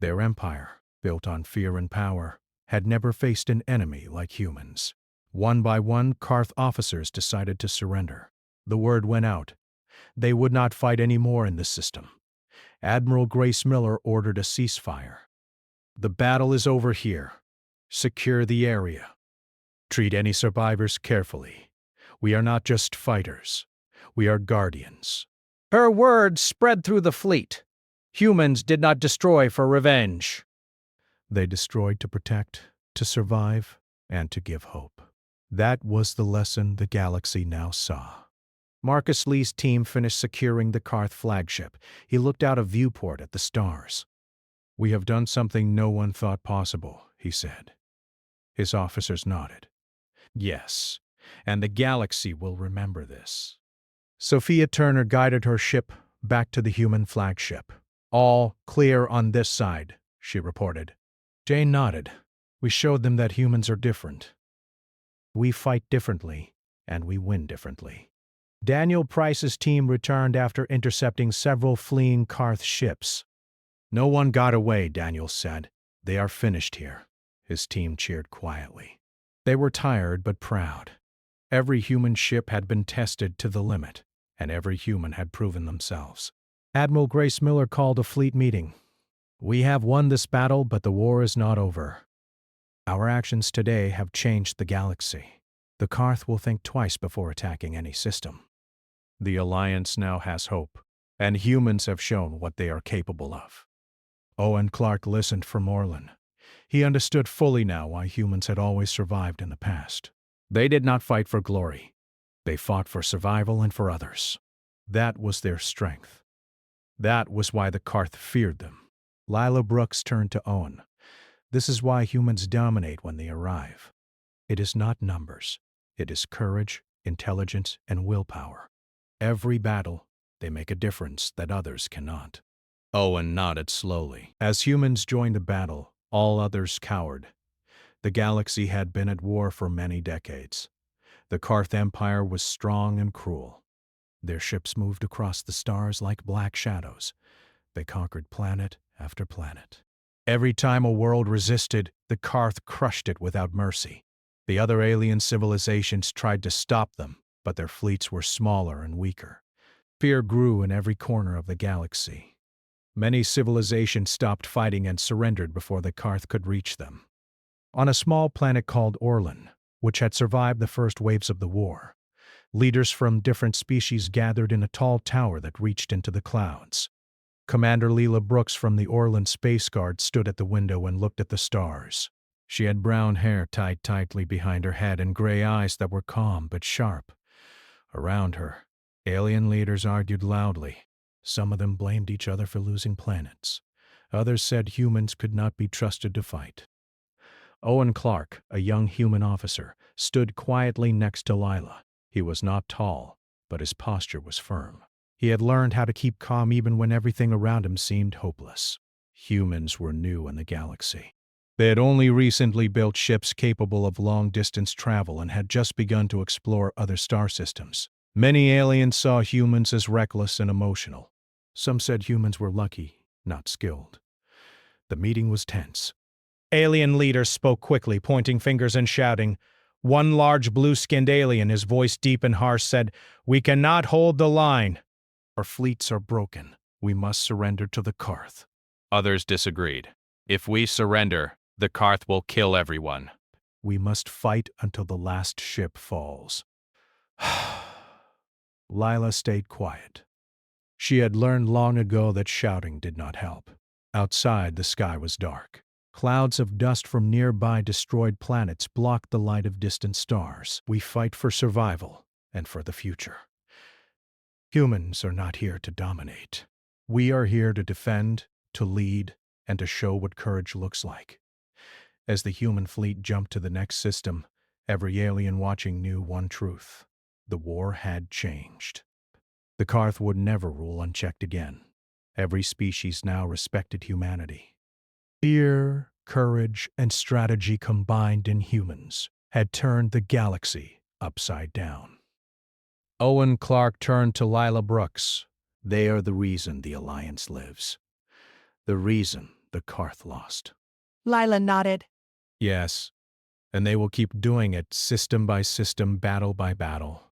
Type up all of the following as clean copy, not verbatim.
Their empire, built on fear and power, had never faced an enemy like humans. One by one, Karth officers decided to surrender. The word went out. They would not fight anymore in this system. Admiral Grace Miller ordered a ceasefire. The battle is over here. Secure the area. Treat any survivors carefully. We are not just fighters. We are guardians. Her words spread through the fleet. Humans did not destroy for revenge. They destroyed to protect, to survive, and to give hope. That was the lesson the galaxy now saw. Marcus Lee's team finished securing the Karth flagship. He looked out a viewport at the stars. "We have done something no one thought possible," he said. His officers nodded. "Yes, and the galaxy will remember this." Sophia Turner guided her ship back to the human flagship. "All clear on this side," she reported. Jane nodded. "We showed them that humans are different. We fight differently, and we win differently." Daniel Price's team returned after intercepting several fleeing Karth ships. "No one got away," Daniel said. "They are finished here." His team cheered quietly. They were tired but proud. Every human ship had been tested to the limit, and every human had proven themselves. Admiral Grace Miller called a fleet meeting. "We have won this battle, but the war is not over. Our actions today have changed the galaxy. The Karth will think twice before attacking any system. The Alliance now has hope, and humans have shown what they are capable of." Owen Clark listened for Moreland. He understood fully now why humans had always survived in the past. They did not fight for glory. They fought for survival and for others. That was their strength. That was why the Karth feared them. Lila Brooks turned to Owen. "This is why humans dominate when they arrive. It is not numbers. It is courage, intelligence, and willpower. Every battle, they make a difference that others cannot." Owen nodded slowly. As humans joined the battle, all others cowered. The galaxy had been at war for many decades. The Karth Empire was strong and cruel. Their ships moved across the stars like black shadows. They conquered planet after planet. Every time a world resisted, the Karth crushed it without mercy. The other alien civilizations tried to stop them, but their fleets were smaller and weaker. Fear grew in every corner of the galaxy. Many civilizations stopped fighting and surrendered before the Karth could reach them. On a small planet called Orlan, which had survived the first waves of the war, leaders from different species gathered in a tall tower that reached into the clouds. Commander Leela Brooks from the Orlan Space Guard stood at the window and looked at the stars. She had brown hair tied tightly behind her head and gray eyes that were calm but sharp. Around her, alien leaders argued loudly. Some of them blamed each other for losing planets. Others said humans could not be trusted to fight. Owen Clark, a young human officer, stood quietly next to Lila. He was not tall, but his posture was firm. He had learned how to keep calm even when everything around him seemed hopeless. Humans were new in the galaxy. They had only recently built ships capable of long-distance travel and had just begun to explore other star systems. Many aliens saw humans as reckless and emotional. Some said humans were lucky, not skilled. The meeting was tense. Alien leaders spoke quickly, pointing fingers and shouting. One large blue-skinned alien, his voice deep and harsh, said, "We cannot hold the line. Our fleets are broken. We must surrender to the Karth." Others disagreed. "If we surrender, the Karth will kill everyone." "We must fight until the last ship falls." Lila stayed quiet. She had learned long ago that shouting did not help. Outside, the sky was dark. Clouds of dust from nearby destroyed planets blocked the light of distant stars. "We fight for survival and for the future. Humans are not here to dominate. We are here to defend, to lead, and to show what courage looks like." As the human fleet jumped to the next system, every alien watching knew one truth. The war had changed. The Karth would never rule unchecked again. Every species now respected humanity. Fear, courage, and strategy combined in humans had turned the galaxy upside down. Owen Clark turned to Lila Brooks. "They are the reason the Alliance lives. The reason the Karth lost. Lila nodded. Yes, and they will keep doing it system by system, battle by battle.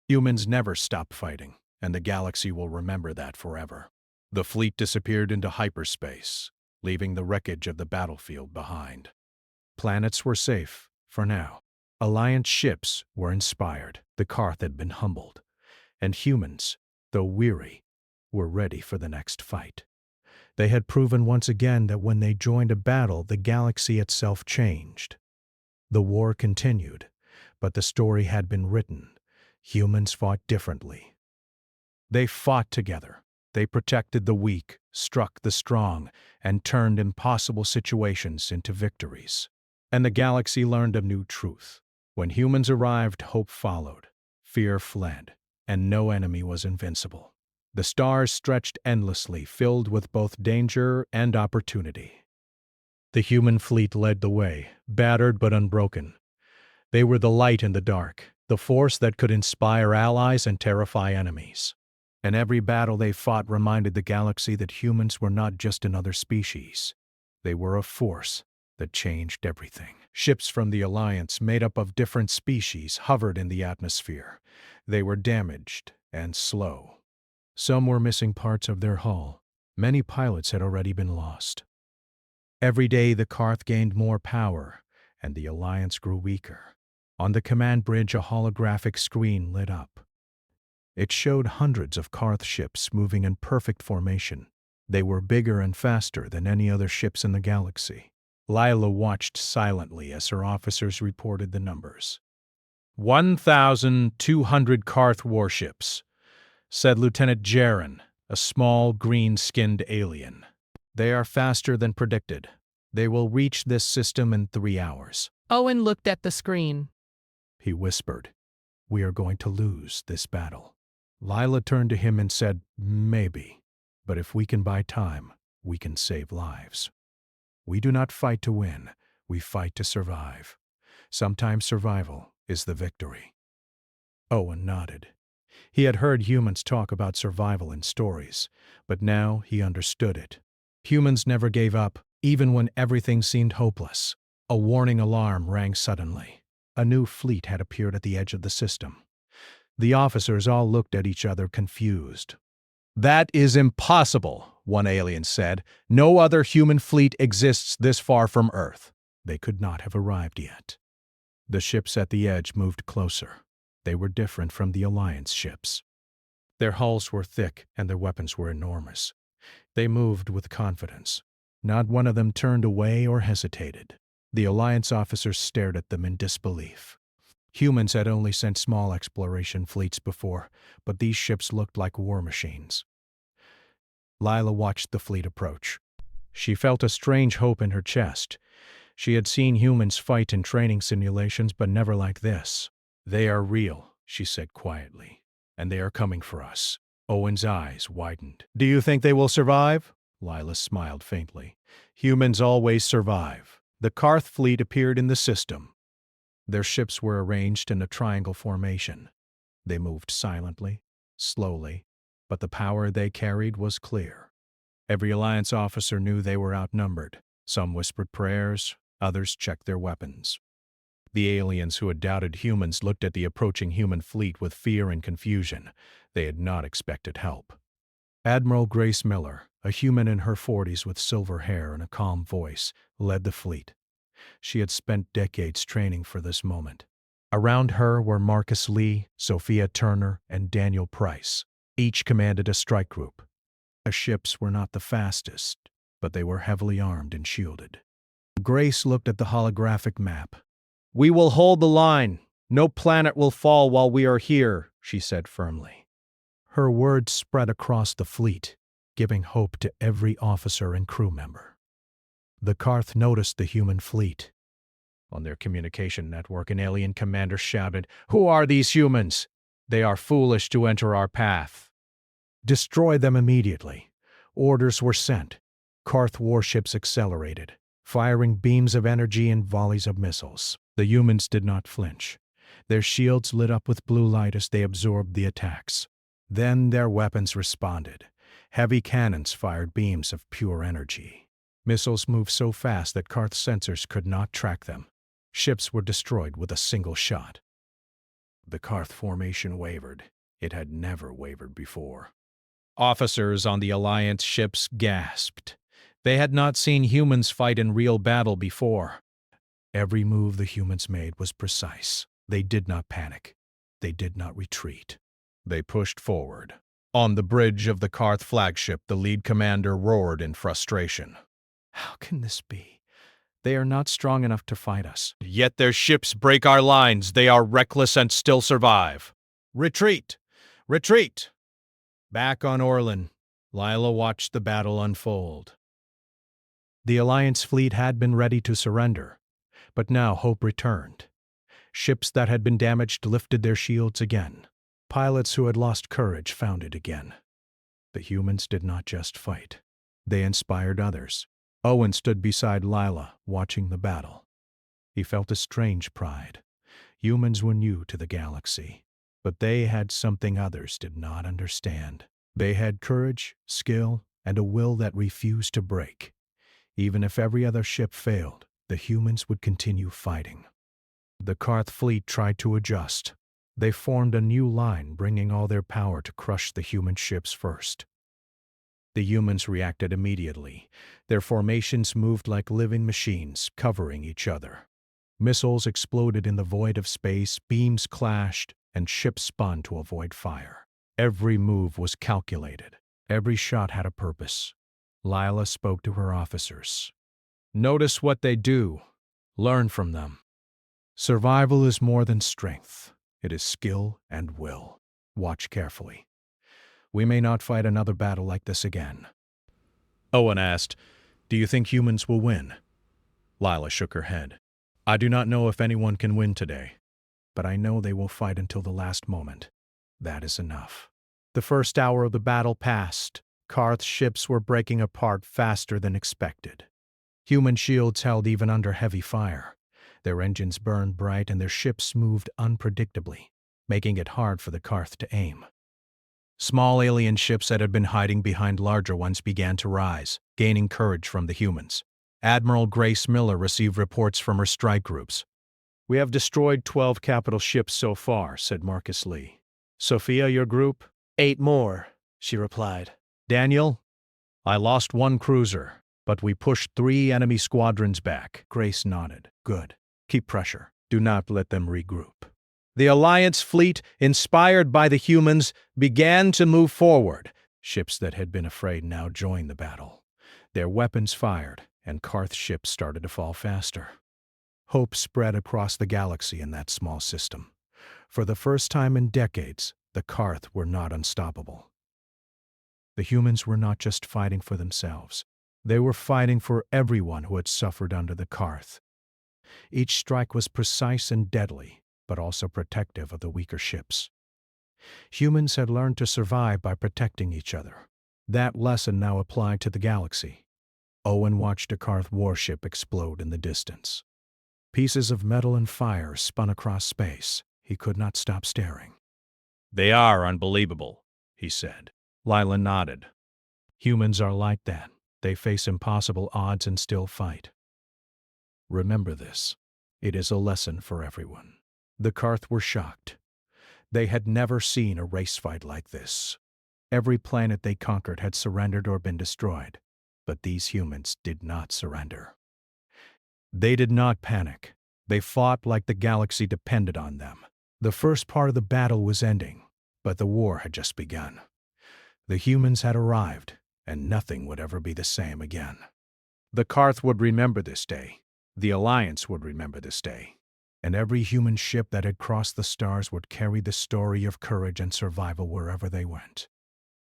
Humans never stop fighting, and the galaxy will remember that forever. The fleet disappeared into hyperspace, leaving the wreckage of the battlefield behind. Planets were safe, for now. Alliance ships were inspired, the Karth had been humbled, and humans, though weary, were ready for the next fight. They had proven once again that when they joined a battle, the galaxy itself changed. The war continued, but the story had been written. Humans fought differently. They fought together. They protected the weak, struck the strong, and turned impossible situations into victories. And the galaxy learned a new truth. When humans arrived, hope followed, fear fled, and no enemy was invincible. The stars stretched endlessly, filled with both danger and opportunity. The human fleet led the way, battered but unbroken. They were the light in the dark, the force that could inspire allies and terrify enemies. And every battle they fought reminded the galaxy that humans were not just another species. They were a force that changed everything. Ships from the Alliance, made up of different species, hovered in the atmosphere. They were damaged and slow. Some were missing parts of their hull. Many pilots had already been lost. Every day the Karth gained more power, and the Alliance grew weaker. On the command bridge, a holographic screen lit up. It showed hundreds of Karth ships moving in perfect formation. They were bigger and faster than any other ships in the galaxy. Lila watched silently as her officers reported the numbers. 1,200 Karth warships, said Lieutenant Jaren, a small, green-skinned alien. They are faster than predicted. They will reach this system in 3 hours. Owen looked at the screen. He whispered, "We are going to lose this battle." Lila turned to him and said, "Maybe, but if we can buy time, we can save lives. We do not fight to win, we fight to survive. Sometimes survival is the victory." Owen nodded. He had heard humans talk about survival in stories, but now he understood it. Humans never gave up, even when everything seemed hopeless. A warning alarm rang suddenly. A new fleet had appeared at the edge of the system. The officers all looked at each other confused. "That is impossible," one alien said. "No other human fleet exists this far from Earth." They could not have arrived yet. The ships at the edge moved closer. They were different from the Alliance ships. Their hulls were thick and their weapons were enormous. They moved with confidence. Not one of them turned away or hesitated. The Alliance officers stared at them in disbelief. Humans had only sent small exploration fleets before, but these ships looked like war machines. Lila watched the fleet approach. She felt a strange hope in her chest. She had seen humans fight in training simulations, but never like this. "They are real," she said quietly, "and they are coming for us." Owen's eyes widened. "Do you think they will survive?" Lila smiled faintly. "Humans always survive." The Karth fleet appeared in the system. Their ships were arranged in a triangle formation. They moved silently, slowly, but the power they carried was clear. Every Alliance officer knew they were outnumbered. Some whispered prayers, others checked their weapons. The aliens who had doubted humans looked at the approaching human fleet with fear and confusion. They had not expected help. Admiral Grace Miller, a human in her 40s with silver hair and a calm voice, led the fleet. She had spent decades training for this moment. Around her were Marcus Lee, Sophia Turner, and Daniel Price. Each commanded a strike group. The ships were not the fastest, but they were heavily armed and shielded. Grace looked at the holographic map. "We will hold the line. No planet will fall while we are here," she said firmly. Her words spread across the fleet, giving hope to every officer and crew member. The Karth noticed the human fleet. On their communication network, an alien commander shouted, "Who are these humans? They are foolish to enter our path. Destroy them immediately." Orders were sent. Karth warships accelerated, firing beams of energy and volleys of missiles. The humans did not flinch. Their shields lit up with blue light as they absorbed the attacks. Then their weapons responded. Heavy cannons fired beams of pure energy. Missiles moved so fast that Karth's sensors could not track them. Ships were destroyed with a single shot. The Karth formation wavered. It had never wavered before. Officers on the Alliance ships gasped. They had not seen humans fight in real battle before. Every move the humans made was precise. They did not panic. They did not retreat. They pushed forward. On the bridge of the Karth flagship, the lead commander roared in frustration. How can this be? They are not strong enough to fight us. Yet their ships break our lines. They are reckless and still survive. Retreat! Retreat! Back on Orlin, Lila watched the battle unfold. The Alliance fleet had been ready to surrender, but now hope returned. Ships that had been damaged lifted their shields again. Pilots who had lost courage found it again. The humans did not just fight. They inspired others. Owen stood beside Lila, watching the battle. He felt a strange pride. Humans were new to the galaxy, but they had something others did not understand. They had courage, skill, and a will that refused to break. Even if every other ship failed, the humans would continue fighting. The Karth fleet tried to adjust. They formed a new line, bringing all their power to crush the human ships first. The humans reacted immediately. Their formations moved like living machines, covering each other. Missiles exploded in the void of space, beams clashed, and ships spun to avoid fire. Every move was calculated. Every shot had a purpose. Lila spoke to her officers. Notice what they do. Learn from them. Survival is more than strength. It is skill and will. Watch carefully. We may not fight another battle like this again. Owen asked, "Do you think humans will win?" Lila shook her head. I do not know if anyone can win today, but I know they will fight until the last moment. That is enough. The first hour of the battle passed. Karth's ships were breaking apart faster than expected. Human shields held even under heavy fire. Their engines burned bright and their ships moved unpredictably, making it hard for the Karth to aim. Small alien ships that had been hiding behind larger ones began to rise, gaining courage from the humans. Admiral Grace Miller received reports from her strike groups. "We have destroyed 12 capital ships so far," said Marcus Lee. "Sophia, your group?" "8 more," she replied. "Daniel?" "I lost 1 cruiser, but we pushed 3 enemy squadrons back." Grace nodded. Good. Keep pressure. Do not let them regroup. The Alliance fleet, inspired by the humans, began to move forward. Ships that had been afraid now joined the battle. Their weapons fired, and Karth ships started to fall faster. Hope spread across the galaxy in that small system. For the first time in decades, the Karth were not unstoppable. The humans were not just fighting for themselves. They were fighting for everyone who had suffered under the Karth. Each strike was precise and deadly, but also protective of the weaker ships. Humans had learned to survive by protecting each other. That lesson now applied to the galaxy. Owen watched a Karth warship explode in the distance. Pieces of metal and fire spun across space. He could not stop staring. "They are unbelievable," he said. Lila nodded. Humans are like that. They face impossible odds and still fight. Remember this. It is a lesson for everyone. The Karth were shocked. They had never seen a race fight like this. Every planet they conquered had surrendered or been destroyed, but these humans did not surrender. They did not panic. They fought like the galaxy depended on them. The first part of the battle was ending, but the war had just begun. The humans had arrived, and nothing would ever be the same again. The Karth would remember this day. The Alliance would remember this day. And every human ship that had crossed the stars would carry the story of courage and survival wherever they went.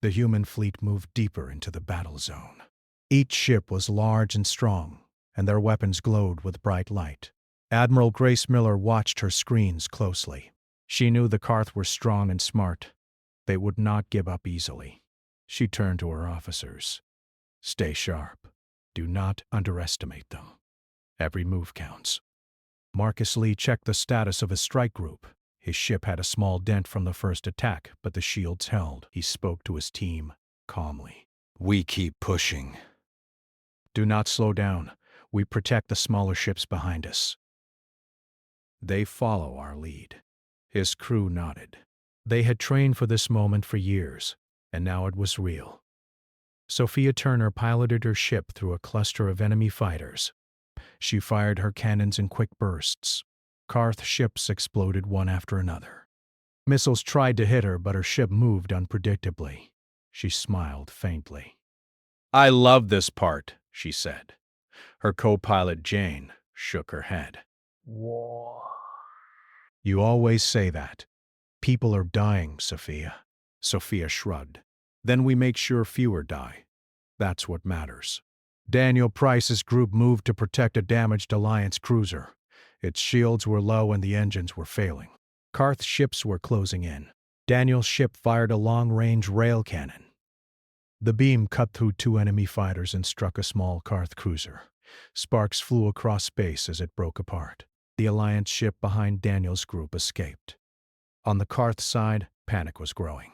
The human fleet moved deeper into the battle zone. Each ship was large and strong, and their weapons glowed with bright light. Admiral Grace Miller watched her screens closely. She knew the Karth were strong and smart. They would not give up easily. She turned to her officers. Stay sharp. Do not underestimate them. Every move counts. Marcus Lee checked the status of his strike group. His ship had a small dent from the first attack, but the shields held. He spoke to his team calmly. We keep pushing. Do not slow down. We protect the smaller ships behind us. They follow our lead. His crew nodded. They had trained for this moment for years, and now it was real. Sophia Turner piloted her ship through a cluster of enemy fighters. She fired her cannons in quick bursts. Karth ships exploded one after another. Missiles tried to hit her, but her ship moved unpredictably. She smiled faintly. I love this part, she said. Her co-pilot Jane shook her head. You always say that. People are dying, Sophia. Sophia shrugged. Then we make sure fewer die. That's what matters. Daniel Price's group moved to protect a damaged Alliance cruiser. Its shields were low and the engines were failing. Karth's ships were closing in. Daniel's ship fired a long-range rail cannon. The beam cut through two enemy fighters and struck a small Karth cruiser. Sparks flew across space as it broke apart. The Alliance ship behind Daniel's group escaped. On the Karth side, panic was growing.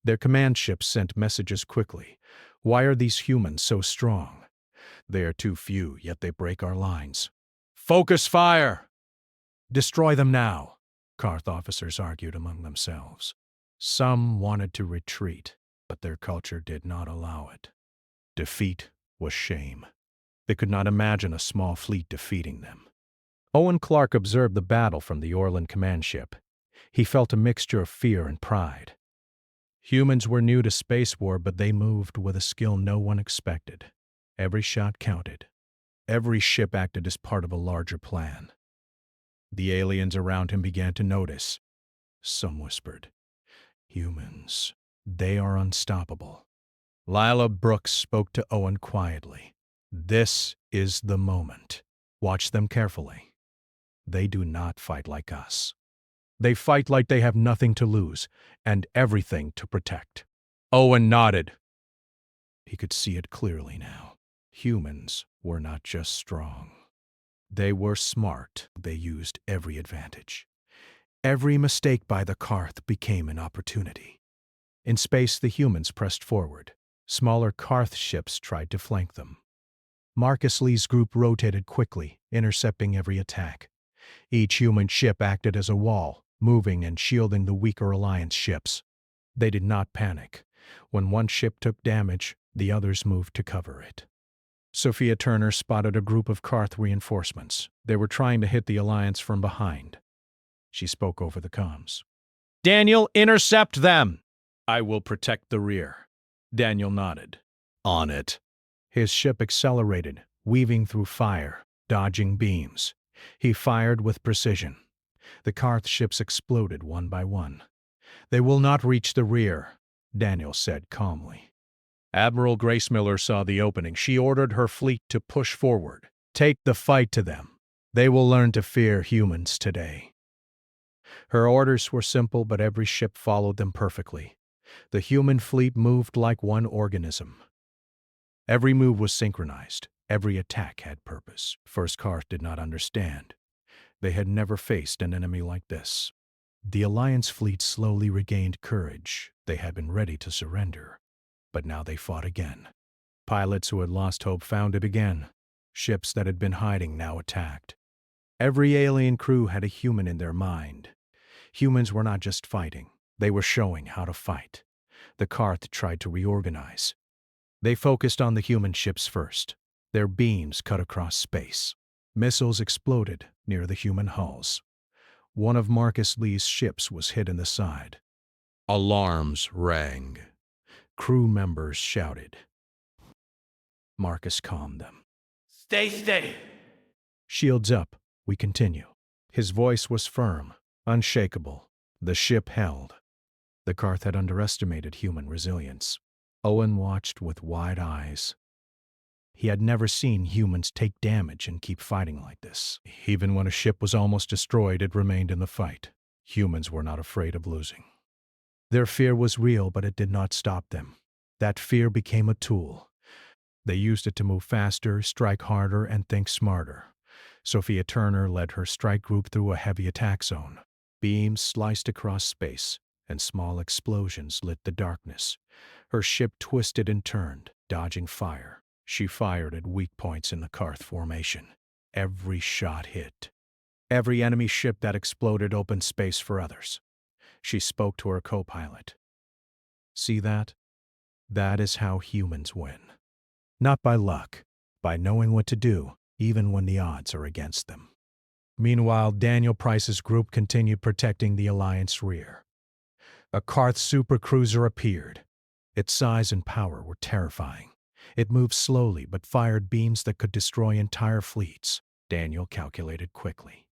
Their command ships sent messages quickly. Why are these humans so strong? They are too few, yet they break our lines. Focus fire! Destroy them now, Karth officers argued among themselves. Some wanted to retreat, but their culture did not allow it. Defeat was shame. They could not imagine a small fleet defeating them. Owen Clark observed the battle from the Orlan command ship. He felt a mixture of fear and pride. Humans were new to space war, but they moved with a skill no one expected. Every shot counted. Every ship acted as part of a larger plan. The aliens around him began to notice. Some whispered, "Humans, they are unstoppable." Lila Brooks spoke to Owen quietly. "This is the moment. Watch them carefully. They do not fight like us. They fight like they have nothing to lose and everything to protect." Owen nodded. He could see it clearly now. Humans were not just strong. They were smart. They used every advantage. Every mistake by the Karth became an opportunity. In space, the humans pressed forward. Smaller Karth ships tried to flank them. Marcus Lee's group rotated quickly, intercepting every attack. Each human ship acted as a wall, moving and shielding the weaker Alliance ships. They did not panic. When one ship took damage, the others moved to cover it. Sophia Turner spotted a group of Karth reinforcements. They were trying to hit the Alliance from behind. She spoke over the comms. Daniel, intercept them! "I will protect the rear." Daniel nodded. On it. His ship accelerated, weaving through fire, dodging beams. He fired with precision. The Karth ships exploded one by one. "They will not reach the rear," Daniel said calmly. Admiral Grace Miller saw the opening. She ordered her fleet to push forward. "Take the fight to them. They will learn to fear humans today." Her orders were simple, but every ship followed them perfectly. The human fleet moved like one organism. Every move was synchronized. Every attack had purpose. First Karth did not understand. They had never faced an enemy like this. The Alliance fleet slowly regained courage. They had been ready to surrender. But now they fought again. Pilots who had lost hope found it again. Ships that had been hiding now attacked. Every alien crew had a human in their mind. Humans were not just fighting. They were showing how to fight. The Karth tried to reorganize. They focused on the human ships first. Their beams cut across space. Missiles exploded near the human hulls. One of Marcus Lee's ships was hit in the side. Alarms rang. Crew members shouted. Marcus calmed them. Stay. "Shields up. We continue." His voice was firm, unshakable. The ship held. The Karth had underestimated human resilience. Owen watched with wide eyes. He had never seen humans take damage and keep fighting like this. Even when a ship was almost destroyed, it remained in the fight. Humans were not afraid of losing. Their fear was real, but it did not stop them. That fear became a tool. They used it to move faster, strike harder, and think smarter. Sophia Turner led her strike group through a heavy attack zone. Beams sliced across space, and small explosions lit the darkness. Her ship twisted and turned, dodging fire. She fired at weak points in the Karth formation. Every shot hit. Every enemy ship that exploded opened space for others. She spoke to her co-pilot. See that? That is how humans win. Not by luck, by knowing what to do, even when the odds are against them. Meanwhile, Daniel Price's group continued protecting the Alliance rear. A Karth supercruiser appeared. Its size and power were terrifying. It moved slowly but fired beams that could destroy entire fleets, Daniel calculated quickly.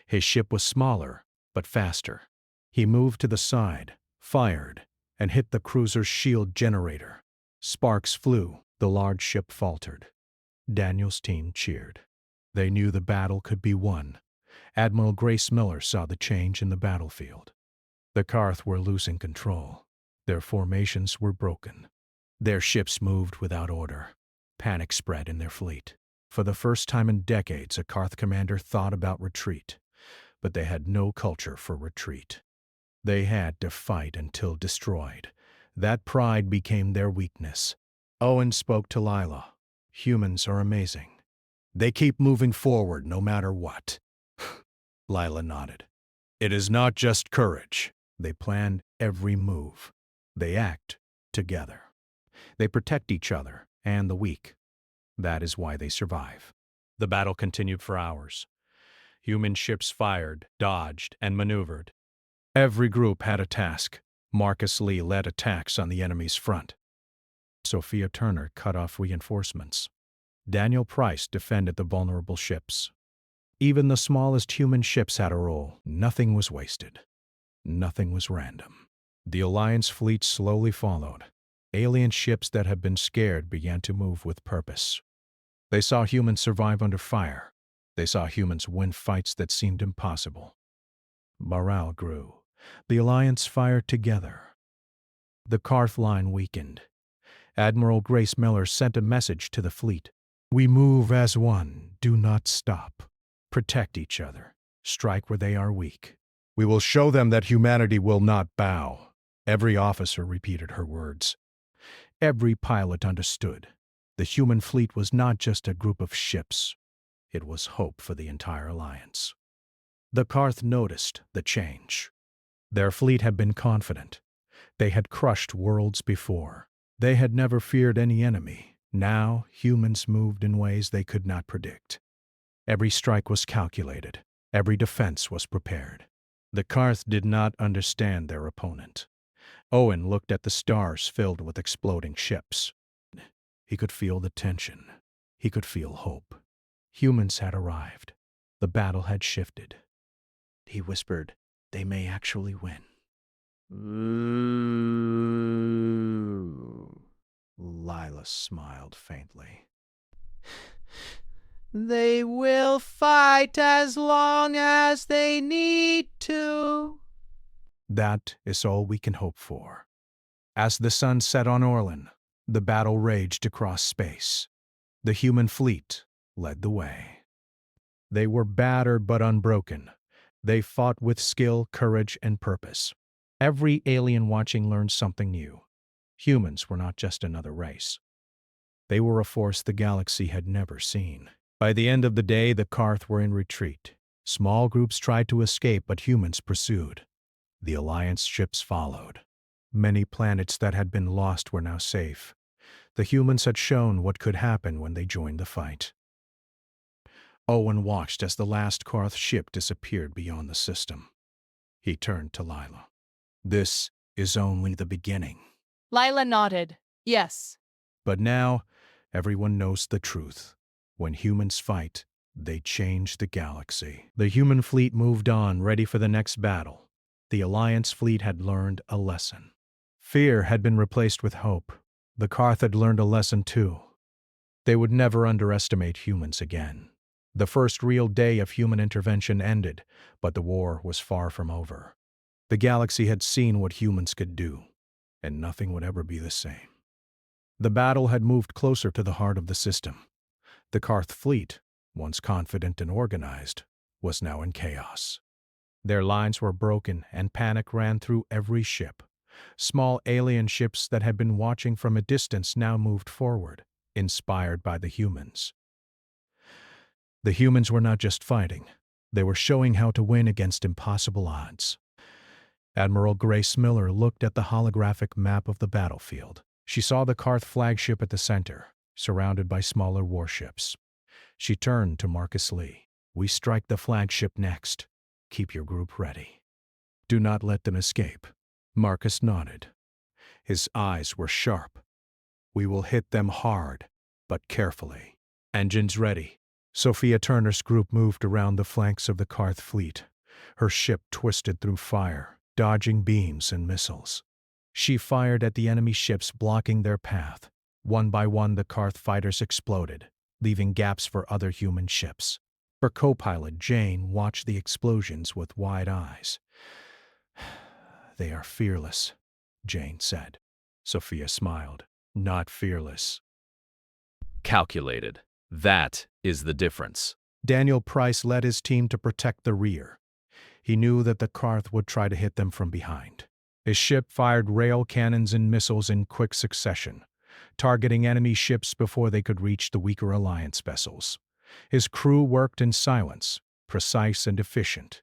His ship was smaller, but faster. He moved to the side, fired, and hit the cruiser's shield generator. Sparks flew, the large ship faltered. Daniel's team cheered. They knew the battle could be won. Admiral Grace Miller saw the change in the battlefield. The Karth were losing control. Their formations were broken. Their ships moved without order. Panic spread in their fleet. For the first time in decades, a Karth commander thought about retreat. But they had no culture for retreat. They had to fight until destroyed. That pride became their weakness. Owen spoke to Lila. Humans are amazing. They keep moving forward no matter what. Lila nodded. It is not just courage. They plan every move. They act together. They protect each other and the weak. That is why they survive. The battle continued for hours. Human ships fired, dodged, and maneuvered. Every group had a task. Marcus Lee led attacks on the enemy's front. Sophia Turner cut off reinforcements. Daniel Price defended the vulnerable ships. Even the smallest human ships had a role. Nothing was wasted. Nothing was random. The Alliance fleet slowly followed. Alien ships that had been scared began to move with purpose. They saw humans survive under fire. They saw humans win fights that seemed impossible. Morale grew. The Alliance fired together. The Karth line weakened. Admiral Grace Miller sent a message to the fleet. We move as one. Do not stop. Protect each other. Strike where they are weak. We will show them that humanity will not bow. Every officer repeated her words. Every pilot understood. The human fleet was not just a group of ships. It was hope for the entire Alliance. The Karth noticed the change. Their fleet had been confident. They had crushed worlds before. They had never feared any enemy. Now, humans moved in ways they could not predict. Every strike was calculated. Every defense was prepared. The Karth did not understand their opponent. Owen looked at the stars filled with exploding ships. He could feel the tension. He could feel hope. Humans had arrived. The battle had shifted. He whispered, they may actually win. Ooh. Lila smiled faintly. They will fight as long as they need to. That is all we can hope for. As the sun set on Orlin, the battle raged across space. The human fleet led the way. They were battered but unbroken. They fought with skill, courage, and purpose. Every alien watching learned something new. Humans were not just another race. They were a force the galaxy had never seen. By the end of the day, the Karth were in retreat. Small groups tried to escape, but humans pursued. The Alliance ships followed. Many planets that had been lost were now safe. The humans had shown what could happen when they joined the fight. Owen watched as the last Karth ship disappeared beyond the system. He turned to Lila. This is only the beginning. Lila nodded. Yes. But now, everyone knows the truth. When humans fight, they change the galaxy. The human fleet moved on, ready for the next battle. The Alliance fleet had learned a lesson. Fear had been replaced with hope. The Karth had learned a lesson too. They would never underestimate humans again. The first real day of human intervention ended, but the war was far from over. The galaxy had seen what humans could do, and nothing would ever be the same. The battle had moved closer to the heart of the system. The Karth fleet, once confident and organized, was now in chaos. Their lines were broken and panic ran through every ship. Small alien ships that had been watching from a distance now moved forward. inspired by the humans. The humans were not just fighting, they were showing how to win against impossible odds. Admiral Grace Miller looked at the holographic map of the battlefield. She saw the Karth flagship at the center, surrounded by smaller warships. She turned to Marcus Lee. "We strike the flagship next. Keep your group ready. Do not let them escape." Marcus nodded. His eyes were sharp. "We will hit them hard, but carefully. Engines ready." Sophia Turner's group moved around the flanks of the Karth fleet. Her ship twisted through fire, dodging beams and missiles. She fired at the enemy ships, blocking their path. One by one, the Karth fighters exploded, leaving gaps for other human ships. Her co-pilot, Jane, watched the explosions with wide eyes. "They are fearless," Jane said. Sophia smiled. "Not fearless." Calculated. That is the difference. Daniel Price led his team to protect the rear. He knew that the Karth would try to hit them from behind. His ship fired rail cannons and missiles in quick succession, targeting enemy ships before they could reach the weaker Alliance vessels. His crew worked in silence, precise and efficient.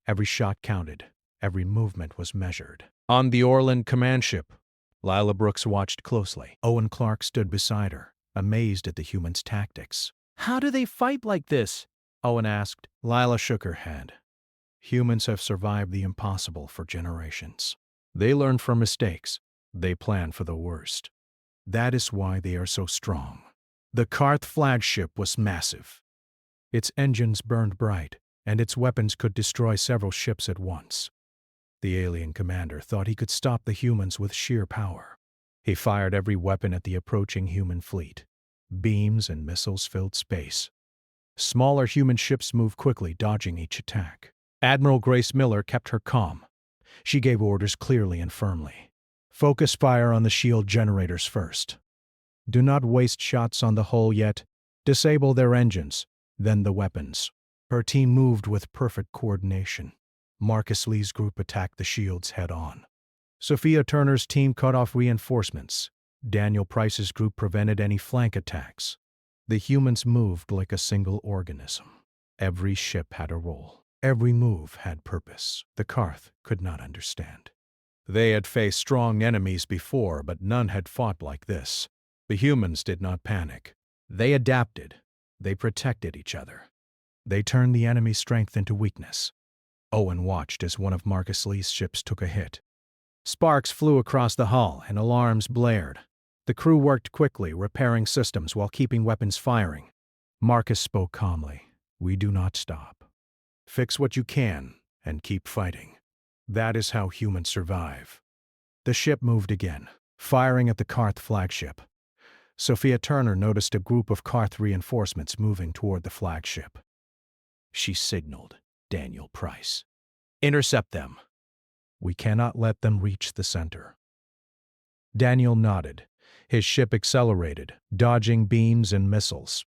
Every shot counted, every movement was measured. On the Orland command ship, Lila Brooks watched closely. Owen Clark stood beside her, amazed at the humans' tactics. How do they fight like this? Owen asked. Lila shook her head. Humans have survived the impossible for generations. They learn from mistakes. They plan for the worst. That is why they are so strong. The Karth flagship was massive. Its engines burned bright, and its weapons could destroy several ships at once. The alien commander thought he could stop the humans with sheer power. He fired every weapon at the approaching human fleet. Beams and missiles filled space. Smaller human ships moved quickly, dodging each attack. Admiral Grace Miller kept her calm. She gave orders clearly and firmly. "Focus fire on the shield generators first. Do not waste shots on the hull yet. Disable their engines, then the weapons." Her team moved with perfect coordination. Marcus Lee's group attacked the shields head-on. Sophia Turner's team cut off reinforcements. Daniel Price's group prevented any flank attacks. The humans moved like a single organism. Every ship had a role. Every move had purpose. The Karth could not understand. They had faced strong enemies before, but none had fought like this. The humans did not panic. They adapted. They protected each other. They turned the enemy's strength into weakness. Owen watched as one of Marcus Lee's ships took a hit. Sparks flew across the hull and alarms blared. The crew worked quickly, repairing systems while keeping weapons firing. Marcus spoke calmly. "We do not stop. Fix what you can and keep fighting. That is how humans survive." The ship moved again, firing at the Karth flagship. Sophia Turner noticed a group of Karth reinforcements moving toward the flagship. She signaled Daniel Price. "Intercept them. We cannot let them reach the center." Daniel nodded. His ship accelerated, dodging beams and missiles.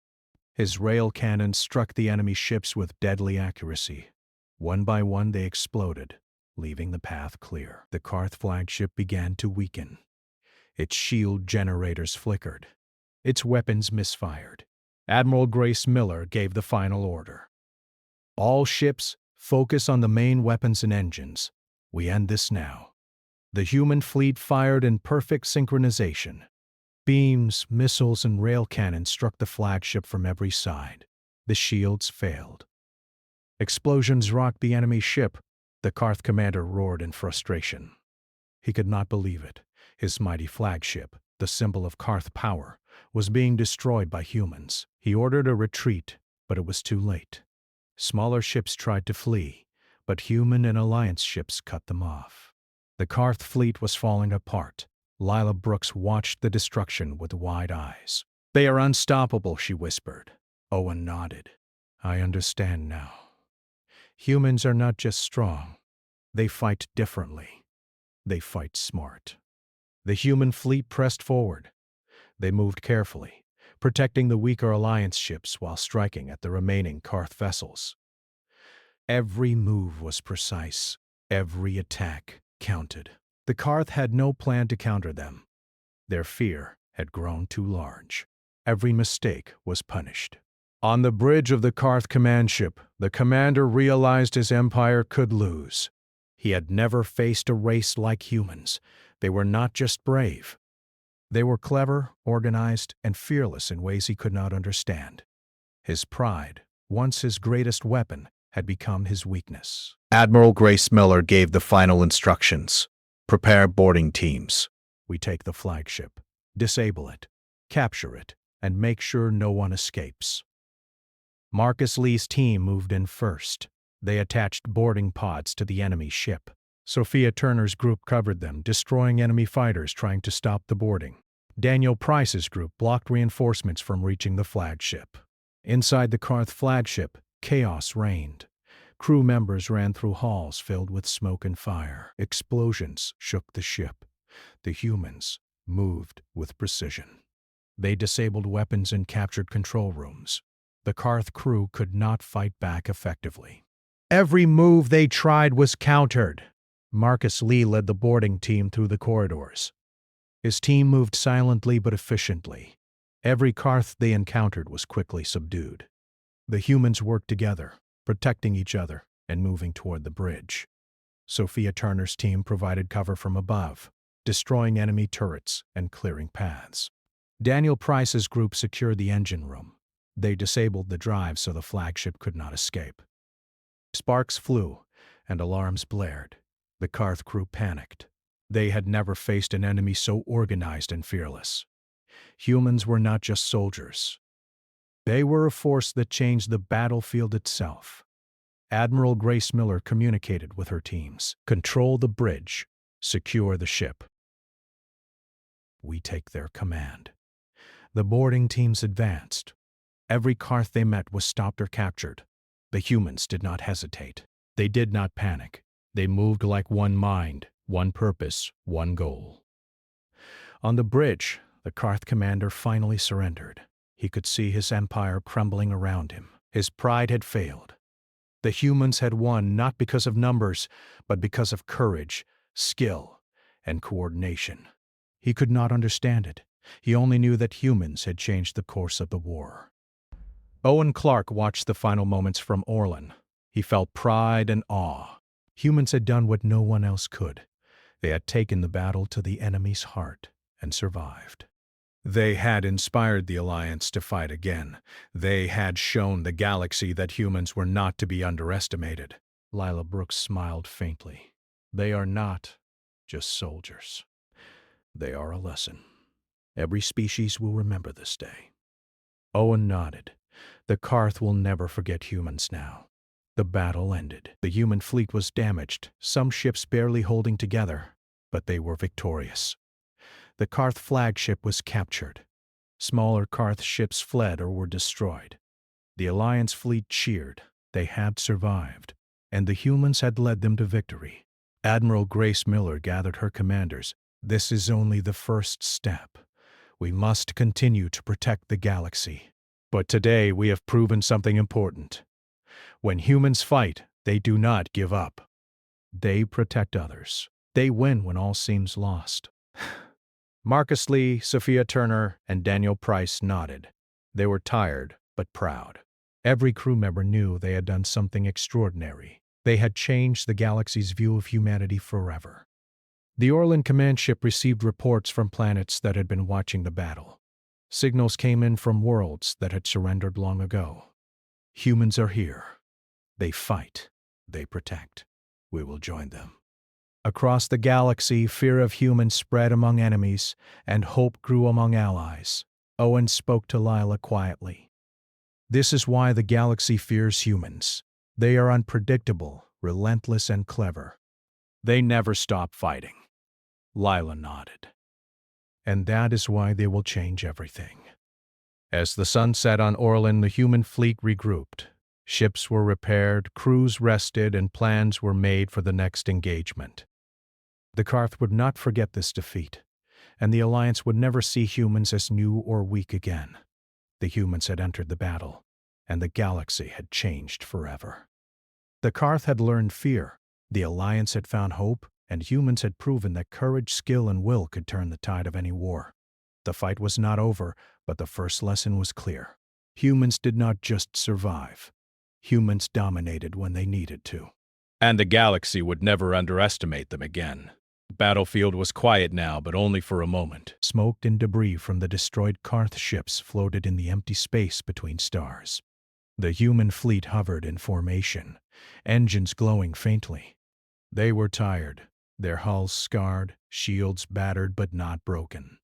His rail cannons struck the enemy ships with deadly accuracy. One by one they exploded, leaving the path clear. The Karth flagship began to weaken. Its shield generators flickered. Its weapons misfired. Admiral Grace Miller gave the final order. "All ships, focus on the main weapons and engines. We end this now." The human fleet fired in perfect synchronization. Beams, missiles, and rail cannons struck the flagship from every side. The shields failed. Explosions rocked the enemy ship. The Karth commander roared in frustration. He could not believe it. His mighty flagship, the symbol of Karth power, was being destroyed by humans. He ordered a retreat, but it was too late. Smaller ships tried to flee, but human and Alliance ships cut them off. The Karth fleet was falling apart. Lila Brooks watched the destruction with wide eyes. "They are unstoppable," she whispered. Owen nodded. "I understand now. Humans are not just strong. They fight differently. They fight smart." The human fleet pressed forward. They moved carefully, protecting the weaker Alliance ships while striking at the remaining Karth vessels. Every move was precise. Every attack counted. The Karth had no plan to counter them. Their fear had grown too large. Every mistake was punished. On the bridge of the Karth command ship, the commander realized his empire could lose. He had never faced a race like humans. They were not just brave. They were clever, organized, and fearless in ways he could not understand. His pride, once his greatest weapon, had become his weakness. Admiral Grace Miller gave the final instructions. Prepare boarding teams. We take the flagship, disable it, capture it, and make sure no one escapes. Marcus Lee's team moved in first. They attached boarding pods to the enemy ship. Sophia Turner's group covered them, destroying enemy fighters trying to stop the boarding. Daniel Price's group blocked reinforcements from reaching the flagship. Inside the Karth flagship, chaos reigned. Crew members ran through halls filled with smoke and fire. Explosions shook the ship. The humans moved with precision. They disabled weapons and captured control rooms. The Karth crew could not fight back effectively. Every move they tried was countered. Marcus Lee led the boarding team through the corridors. His team moved silently but efficiently. Every Karth they encountered was quickly subdued. The humans worked together, protecting each other and moving toward the bridge. Sophia Turner's team provided cover from above, destroying enemy turrets and clearing paths. Daniel Price's group secured the engine room. They disabled the drive so the flagship could not escape. Sparks flew and alarms blared. The Karth crew panicked. They had never faced an enemy so organized and fearless. Humans were not just soldiers. They were a force that changed the battlefield itself. Admiral Grace Miller communicated with her teams. Control the bridge. Secure the ship. We take their command. The boarding teams advanced. Every Karth they met was stopped or captured. The humans did not hesitate. They did not panic. They moved like one mind, one purpose, one goal. On the bridge, the Karth commander finally surrendered. He could see his empire crumbling around him. His pride had failed. The humans had won not because of numbers, but because of courage, skill, and coordination. He could not understand it. He only knew that humans had changed the course of the war. Owen Clark watched the final moments from Orlin. He felt pride and awe. Humans had done what no one else could. They had taken the battle to the enemy's heart and survived. They had inspired the Alliance to fight again. They had shown the galaxy that humans were not to be underestimated. Lila Brooks smiled faintly. They are not just soldiers. They are a lesson. Every species will remember this day. Owen nodded. The Karth will never forget humans now. The battle ended. The human fleet was damaged, some ships barely holding together, but they were victorious. The Karth flagship was captured. Smaller Karth ships fled or were destroyed. The Alliance fleet cheered. They had survived, and the humans had led them to victory. Admiral Grace Miller gathered her commanders. This is only the first step. We must continue to protect the galaxy. But today we have proven something important. When humans fight, they do not give up. They protect others. They win when all seems lost. Marcus Lee, Sophia Turner, and Daniel Price nodded. They were tired, but proud. Every crew member knew they had done something extraordinary. They had changed the galaxy's view of humanity forever. The Orlin command ship received reports from planets that had been watching the battle. Signals came in from worlds that had surrendered long ago. Humans are here. They fight. They protect. We will join them. Across the galaxy, fear of humans spread among enemies, and hope grew among allies. Owen spoke to Lila quietly. This is why the galaxy fears humans. They are unpredictable, relentless, and clever. They never stop fighting. Lila nodded. And that is why they will change everything. As the sun set on Orlin, the human fleet regrouped. Ships were repaired, crews rested, and plans were made for the next engagement. The Karth would not forget this defeat, and the Alliance would never see humans as new or weak again. The humans had entered the battle, and the galaxy had changed forever. The Karth had learned fear, the Alliance had found hope, and humans had proven that courage, skill, and will could turn the tide of any war. The fight was not over, But the first lesson was clear. Humans did not just survive. Humans dominated when they needed to. And the galaxy would never underestimate them again. The battlefield was quiet now, but only for a moment. Smoke and debris from the destroyed Karth ships floated in the empty space between stars. The human fleet hovered in formation, engines glowing faintly. They were tired, their hulls scarred, shields battered but not broken.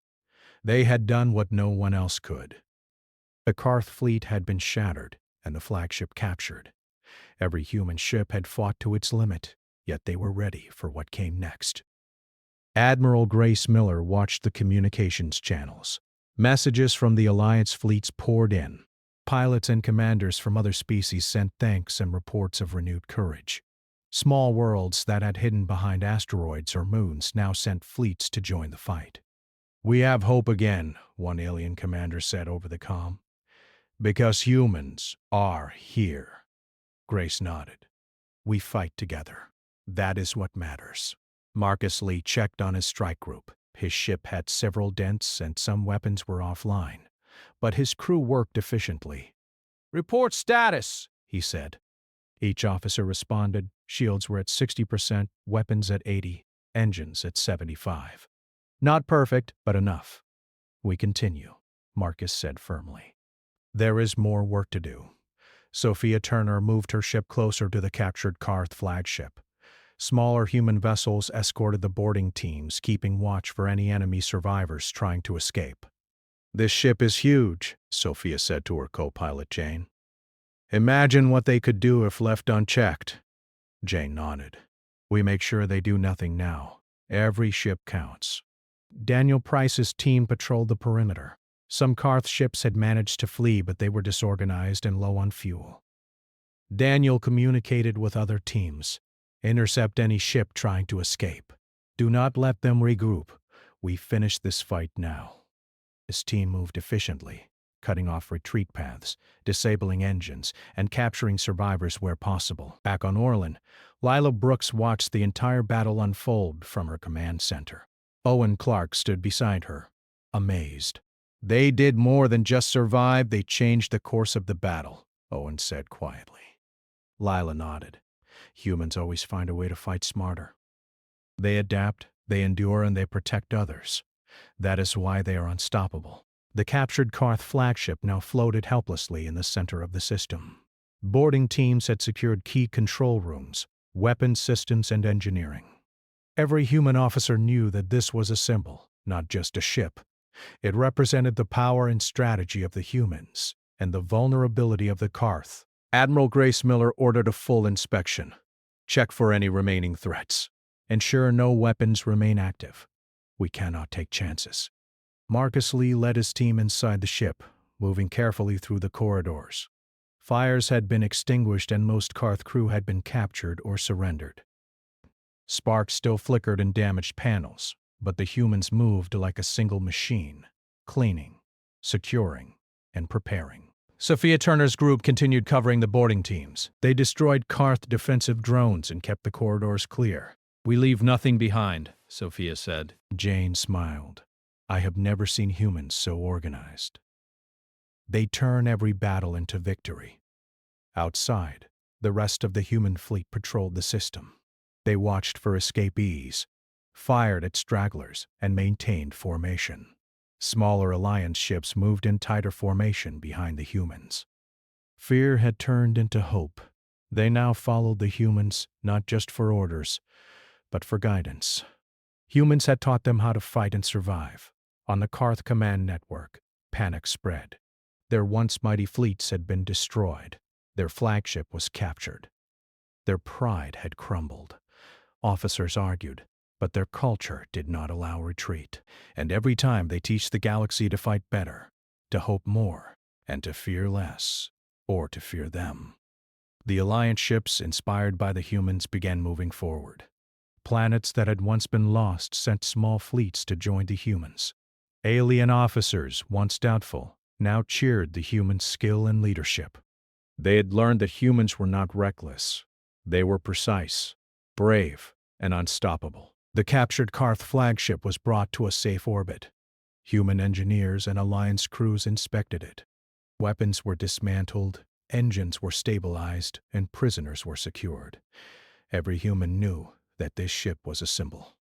They had done what no one else could. The Karth fleet had been shattered and the flagship captured. Every human ship had fought to its limit, yet they were ready for what came next. Admiral Grace Miller watched the communications channels. Messages from the Alliance fleets poured in. Pilots and commanders from other species sent thanks and reports of renewed courage. Small worlds that had hidden behind asteroids or moons now sent fleets to join the fight. "We have hope again," one alien commander said over the comm. "Because humans are here." Grace nodded. "We fight together. That is what matters." Marcus Lee checked on his strike group. His ship had several dents and some weapons were offline, but his crew worked efficiently. "Report status," he said. Each officer responded. Shields were at 60%, weapons at 80%, engines at 75%. "Not perfect, but enough." "We continue," Marcus said firmly. "There is more work to do." Sophia Turner moved her ship closer to the captured Karth flagship. Smaller human vessels escorted the boarding teams, keeping watch for any enemy survivors trying to escape. "This ship is huge," Sophia said to her co-pilot Jane. "Imagine what they could do if left unchecked." Jane nodded. "We make sure they do nothing now. Every ship counts." Daniel Price's team patrolled the perimeter. Some Karth ships had managed to flee, but they were disorganized and low on fuel. Daniel communicated with other teams. "Intercept any ship trying to escape. Do not let them regroup. We finish this fight now." His team moved efficiently, cutting off retreat paths, disabling engines, and capturing survivors where possible. Back on Orlin, Lila Brooks watched the entire battle unfold from her command center. Owen Clark stood beside her, amazed. "They did more than just survive, they changed the course of the battle," Owen said quietly. Lila nodded. "Humans always find a way to fight smarter. They adapt, they endure, and they protect others. That is why they are unstoppable." The captured Karth flagship now floated helplessly in the center of the system. Boarding teams had secured key control rooms, weapons systems, and engineering. Every human officer knew that this was a symbol, not just a ship. It represented the power and strategy of the humans, and the vulnerability of the Karth. Admiral Grace Miller ordered a full inspection. "Check for any remaining threats. Ensure no weapons remain active. We cannot take chances." Marcus Lee led his team inside the ship, moving carefully through the corridors. Fires had been extinguished and most Karth crew had been captured or surrendered. Sparks still flickered in damaged panels, but the humans moved like a single machine, cleaning, securing, and preparing. Sophia Turner's group continued covering the boarding teams. They destroyed Karth defensive drones and kept the corridors clear. "We leave nothing behind," Sophia said. Jane smiled. "I have never seen humans so organized." They turn every battle into victory. Outside, the rest of the human fleet patrolled the system. They watched for escapees, fired at stragglers, and maintained formation. Smaller Alliance ships moved in tighter formation behind the humans. Fear had turned into hope. They now followed the humans, not just for orders, but for guidance. Humans had taught them how to fight and survive. On the Karth command network, panic spread. Their once mighty fleets had been destroyed. Their flagship was captured. Their pride had crumbled. Officers argued, but their culture did not allow retreat. And every time they teach the galaxy to fight better, to hope more, and to fear less, or to fear them. The Alliance ships, inspired by the humans, began moving forward. Planets that had once been lost sent small fleets to join the humans. Alien officers, once doubtful, now cheered the humans' skill and leadership. They had learned that humans were not reckless. They were precise, brave, and unstoppable. The captured Karth flagship was brought to a safe orbit. Human engineers and Alliance crews inspected it. Weapons were dismantled, engines were stabilized, and prisoners were secured. Every human knew that this ship was a symbol,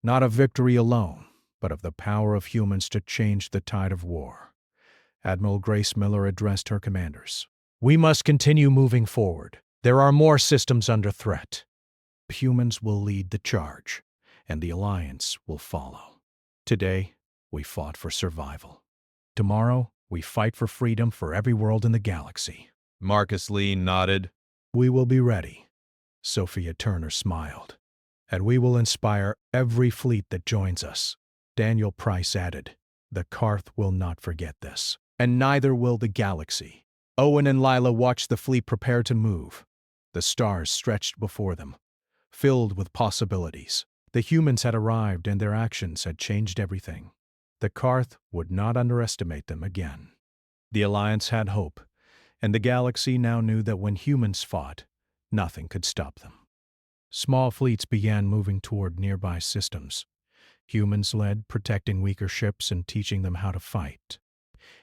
not of victory alone, but of the power of humans to change the tide of war. Admiral Grace Miller addressed her commanders. We must continue moving forward. There are more systems under threat. Humans will lead the charge, and the Alliance will follow. Today, we fought for survival. Tomorrow, we fight for freedom for every world in the galaxy. Marcus Lee nodded. We will be ready. Sophia Turner smiled. And we will inspire every fleet that joins us. Daniel Price added, the Karth will not forget this. And neither will the galaxy. Owen and Lila watched the fleet prepare to move. The stars stretched before them, filled with possibilities. The humans had arrived and their actions had changed everything. The Karth would not underestimate them again. The Alliance had hope, and the galaxy now knew that when humans fought, nothing could stop them. Small fleets began moving toward nearby systems. Humans led, protecting weaker ships and teaching them how to fight.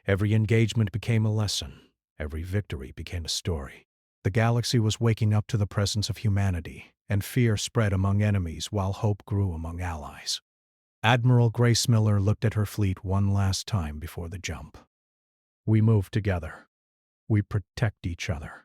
Every engagement became a lesson. Every victory became a story. The galaxy was waking up to the presence of humanity, and fear spread among enemies while hope grew among allies. Admiral Grace Miller looked at her fleet one last time before the jump. We move together. We protect each other.